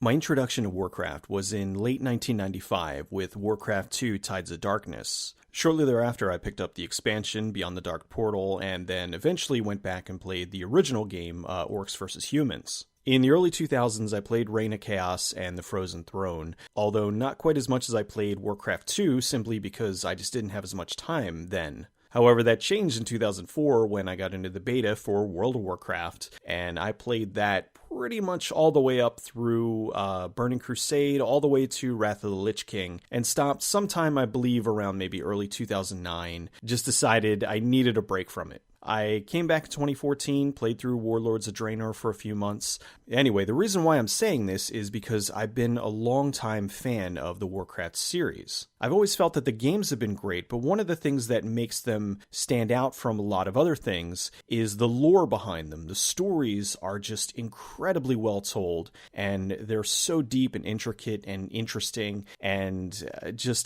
My introduction to Warcraft was in late 1995 with Warcraft 2 Tides of Darkness. Shortly thereafter, I picked up the expansion Beyond the Dark Portal, and then eventually went back and played the original game, Orcs vs. Humans. In the early 2000s, I played Reign of Chaos and The Frozen Throne, although not quite as much as I played Warcraft 2, simply because I just didn't have as much time then. However, that changed in 2004 when I got into the beta for World of Warcraft, and I played that pretty much all the way up through Burning Crusade, all the way to Wrath of the Lich King, and stopped sometime, I believe, around maybe early 2009. Just decided I needed a break from it. I came back in 2014, played through Warlords of Draenor for a few months. Anyway, the reason why I'm saying this is because I've been a longtime fan of the Warcraft series. I've always felt that the games have been great, but one of the things that makes them stand out from a lot of other things is the lore behind them. The stories are just incredibly well told, and they're so deep and intricate and interesting, and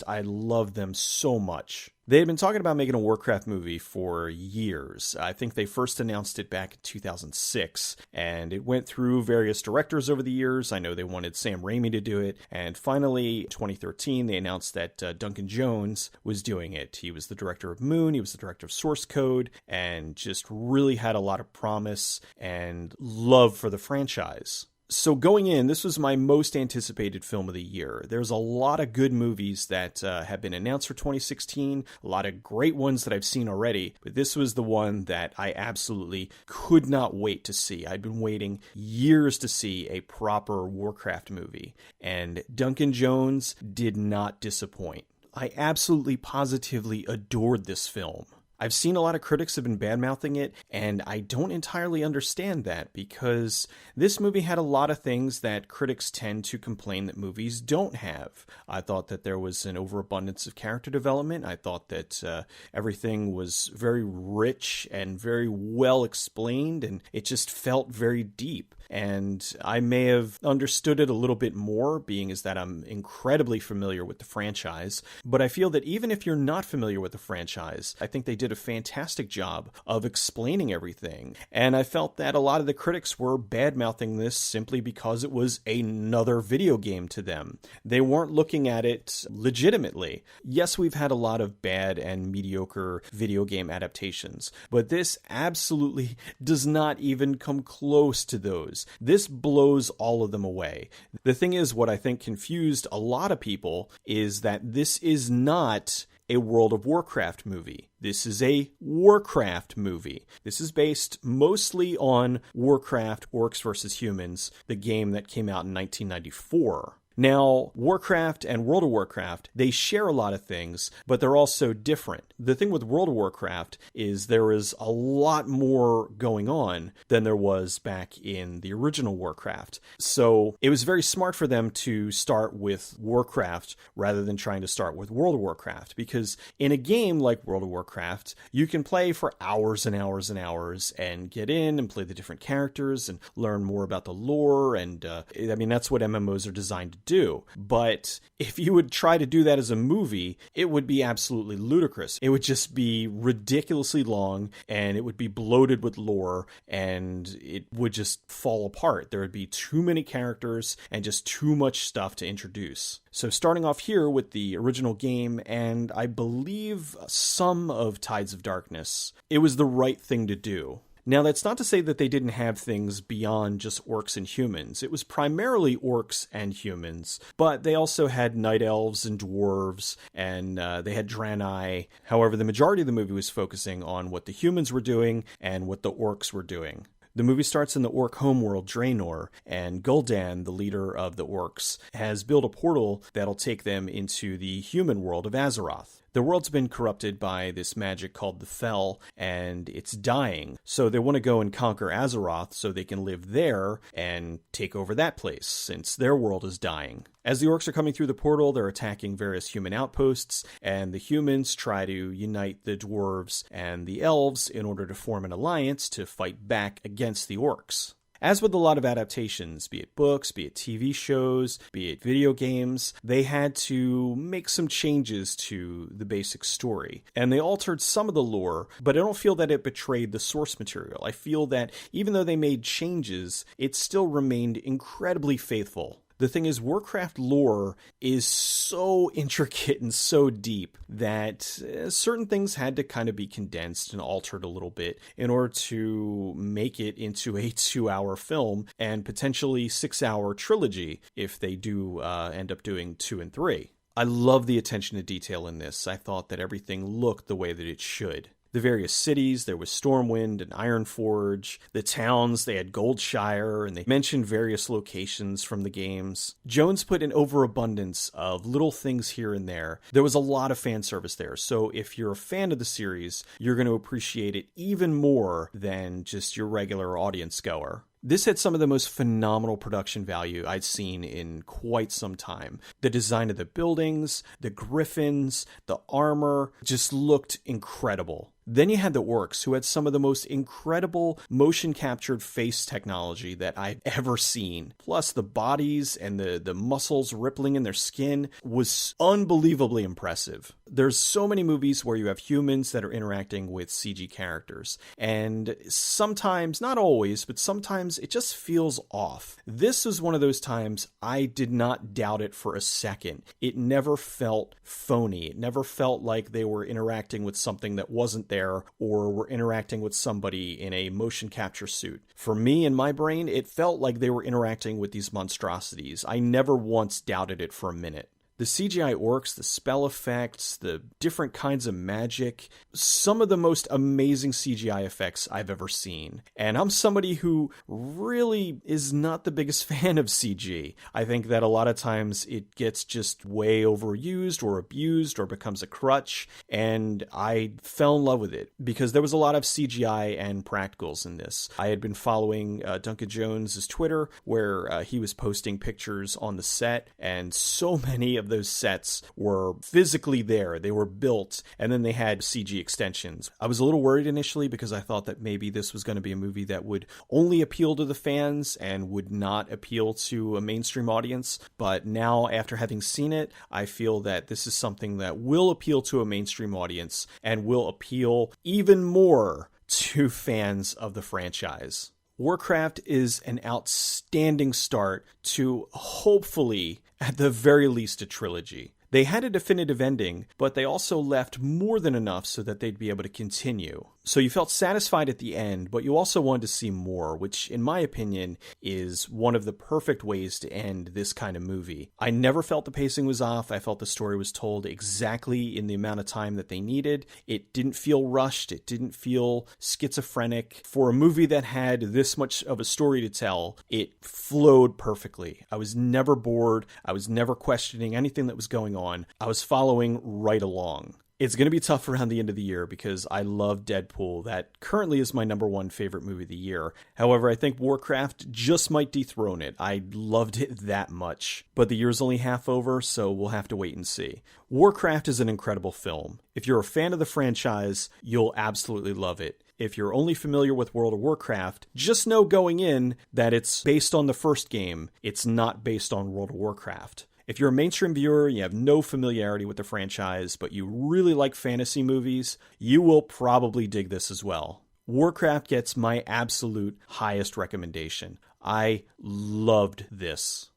I love them so much. They had been talking about making a Warcraft movie for years. I think they first announced it back in 2006, and it went through various directors over the years. I know they wanted Sam Raimi to do it, and finally, in 2013, they announced that Duncan Jones was doing it. He was the director of Moon, he was the director of Source Code, and just really had a lot of promise and love for the franchise. So going in, this was my most anticipated film of the year. There's a lot of good movies that have been announced for 2016, a lot of great ones that I've seen already, but this was the one that I absolutely could not wait to see. I'd been waiting years to see a proper Warcraft movie, and Duncan Jones did not disappoint. I absolutely positively adored this film. I've seen a lot of critics have been bad-mouthing it, and I don't entirely understand that, because this movie had a lot of things that critics tend to complain that movies don't have. I thought that there was an overabundance of character development. I thought that everything was very rich and very well explained, and it just felt very deep. And I may have understood it a little bit more, being as that I'm incredibly familiar with the franchise. But I feel that even if you're not familiar with the franchise, I think they did a fantastic job of explaining everything. And I felt that a lot of the critics were bad-mouthing this simply because it was another video game to them. They weren't looking at it legitimately. Yes, we've had a lot of bad and mediocre video game adaptations, but this absolutely does not even come close to those. This blows all of them away. The thing is, what I think confused a lot of people is that this is not a World of Warcraft movie. This is a Warcraft movie. This is based mostly on Warcraft Orcs vs. Humans, the game that came out in 1994. Now, Warcraft and World of Warcraft, they share a lot of things, but they're also different. The thing with World of Warcraft is there is a lot more going on than there was back in the original Warcraft. So it was very smart for them to start with Warcraft rather than trying to start with World of Warcraft, because in a game like World of Warcraft, you can play for hours and hours and hours and get in and play the different characters and learn more about the lore, and that's what MMOs are designed to do. But if you would try to do that as a movie, it would be absolutely ludicrous. It would just be ridiculously long, and it would be bloated with lore, and it would just fall apart. There would be too many characters and just too much stuff to introduce. So starting off here with the original game, and I believe some of Tides of Darkness, it was the right thing to do. Now, that's not to say that they didn't have things beyond just orcs and humans. It was primarily orcs and humans, but they also had night elves and dwarves, and they had Draenei. However, the majority of the movie was focusing on what the humans were doing and what the orcs were doing. The movie starts in the orc homeworld Draenor, and Gul'dan, the leader of the orcs, has built a portal that'll take them into the human world of Azeroth. The world's been corrupted by this magic called the Fel, and it's dying. So they want to go and conquer Azeroth so they can live there and take over that place, since their world is dying. As the orcs are coming through the portal, they're attacking various human outposts, and the humans try to unite the dwarves and the elves in order to form an alliance to fight back against the orcs. As with a lot of adaptations, be it books, be it TV shows, be it video games, they had to make some changes to the basic story. And they altered some of the lore, but I don't feel that it betrayed the source material. I feel that even though they made changes, it still remained incredibly faithful. The thing is, Warcraft lore is so intricate and so deep that certain things had to kind of be condensed and altered a little bit in order to make it into a 2-hour film and potentially 6-hour trilogy if they do end up doing 2 and 3. I love the attention to detail in this. I thought that everything looked the way that it should. The various cities, there was Stormwind and Ironforge. The towns, they had Goldshire, and they mentioned various locations from the games. Jones put an overabundance of little things here and there. There was a lot of fan service there, so if you're a fan of the series, you're going to appreciate it even more than just your regular audience goer. This had some of the most phenomenal production value I'd seen in quite some time. The design of the buildings, the griffins, the armor just looked incredible. Then you had the orcs, who had some of the most incredible motion-captured face technology that I've ever seen. Plus, the bodies and the muscles rippling in their skin was unbelievably impressive. There's so many movies where you have humans that are interacting with CG characters, and sometimes, not always, but sometimes it just feels off. This was one of those times I did not doubt it for a second. It never felt phony. It never felt like they were interacting with something that wasn't there or were interacting with somebody in a motion capture suit. For me, in my brain, it felt like they were interacting with these monstrosities. I never once doubted it for a minute. The CGI orcs, the spell effects, the different kinds of magic, some of the most amazing CGI effects I've ever seen. And I'm somebody who really is not the biggest fan of CG. I think that a lot of times it gets just way overused or abused or becomes a crutch, and I fell in love with it because there was a lot of CGI and practicals in this. I had been following Duncan Jones' Twitter, where he was posting pictures on the set, and so many of those sets were physically there. They were built, and then they had CG extensions. I was a little worried initially because I thought that maybe this was going to be a movie that would only appeal to the fans and would not appeal to a mainstream audience. But now, after having seen it, I feel that this is something that will appeal to a mainstream audience and will appeal even more to fans of the franchise. Warcraft is an outstanding start to, hopefully, at the very least, a trilogy. They had a definitive ending, but they also left more than enough so that they'd be able to continue. So you felt satisfied at the end, but you also wanted to see more, which, in my opinion, is one of the perfect ways to end this kind of movie. I never felt the pacing was off. I felt the story was told exactly in the amount of time that they needed. It didn't feel rushed. It didn't feel schizophrenic. For a movie that had this much of a story to tell, it flowed perfectly. I was never bored. I was never questioning anything that was going on. I was following right along. It's going to be tough around the end of the year because I love Deadpool. That currently is my #1 favorite movie of the year. However, I think Warcraft just might dethrone it. I loved it that much. But the year's only half over, so we'll have to wait and see. Warcraft is an incredible film. If you're a fan of the franchise, you'll absolutely love it. If you're only familiar with World of Warcraft, just know going in that it's based on the first game. It's not based on World of Warcraft. If you're a mainstream viewer, you have no familiarity with the franchise, but you really like fantasy movies, you will probably dig this as well. Warcraft gets my absolute highest recommendation. I loved this.